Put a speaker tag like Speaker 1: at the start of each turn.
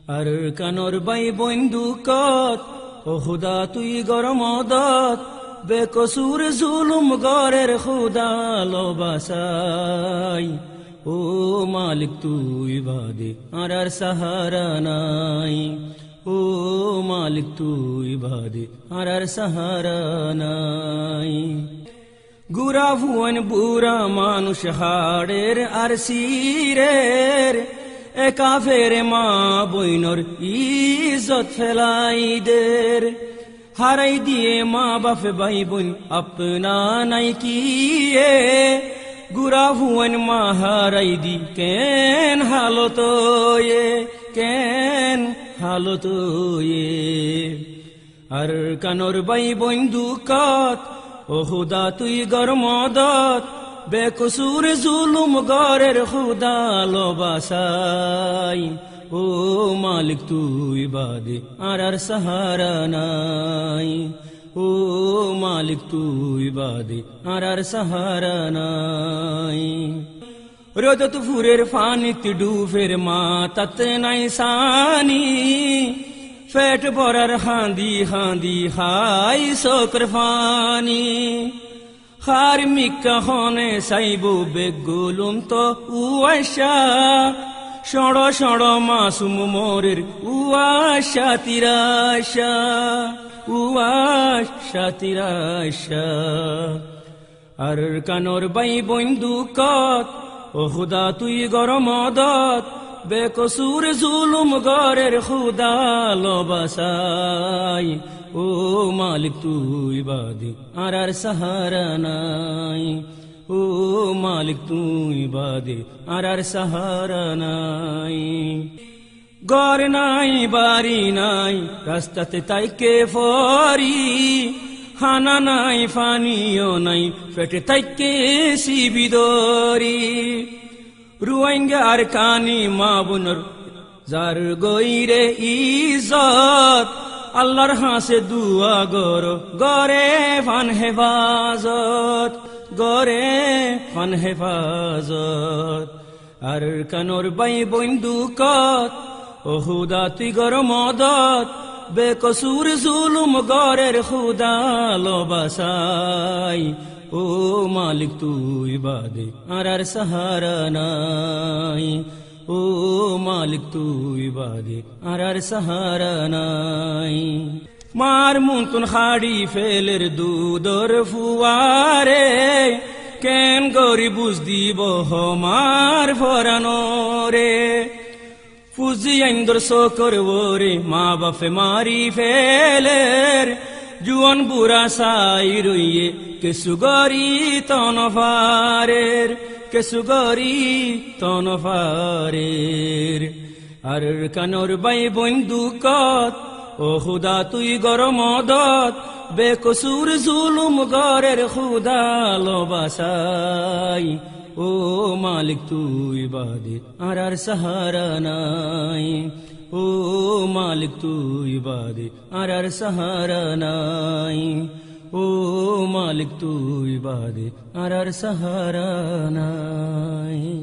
Speaker 1: আর কানর by বন্দুকত ও খুদা তুই গরমদত বেকসুর জুলুম গরের খুদা লবাসাই ও মালিক তুই বাদে আর সাহারা নাই ও মালিক তুই বাদে আর সাহারা নাই গুরা ভুবন বুড়া মানুষ হাড়ের আর সিরের একা ফেরে মা বইনর ইজ্জত ফেলাই দের হারাই দিয়ে মা বাপে ভাই বোন আপনা নাই কি গুরা ভুবন মা হারাই দি কেন হালত কেন হালত আর কানর বাই বন্দুকত ও খুদা তুই গরমদত বেকসুর জুলুম গরের খুদা লবাসাই ও মালিক তুই বাদে আর সাহারা নাই ও মালিক তুই বাদে আর সাহারা নাই রোদত ফুরের ফানিত ডুফের মাতাত নাই সানি পেট ভরার হাঁদি হাঁদি হাই শোকর ফানি হার মিকা হনে সাইবু বেগুলুম তো উয়াশা সড় সড় মাসুম মোরের উয়াশা তিরাশা উয়াশা তিরাশা আর কানর বাই বন্দুকত ও খুদা তুই গরমদত বেকসুর জুলুম গরের খুদা লবাসাই ও মালিক তুই বাদে আর সাহারা নাই ও মালিক তুই বাদে আর সাহারা নাই ঘর নাই বাড়ি নাই রাস্তাতে তাইকে ফরি খানা নাই পানিও নাই পেটে তাইকে শিবিদরি রুয়াইঙ্গা আর কানি মা বোনর যার গইরে ইজ্জত আল্লাহর হাসে দুয়া গরো গরে ফান হেফাজত গরে ফান হেফাজত আর কানর বাই বন্দুকত ও খুদা তুই গরমদত বেকসুর জুলুম গরের খুদা লবাসাই ও মালিক তুই বাদে আর সাহারা নাই ও মালিক তুই বাদে আর সাহারা নাই মার মুন্তুন হাড়ি ফেলের দুধর ফুয়ারে কেন গরি বুঝ দিব হমার ফরানো রে ফুজি আইন্দর শোকর ওরে মা বাপে মারি ফেলের জুয়ান বুড়া সাই রইয়ে কেসুগরি তনফারের কেসুগরি তনফারের আর কানর বাই বন্দুকত ও খুদা তুই গরমদত বেকসুর জুলুম গরের খুদা লবাসাই ও মালিক তুই বাদে আর সাহারা নাই ও মালিক তুই বাদে আর সাহারা নাই ও মালিক তুই বাদে আর সাহারা নাই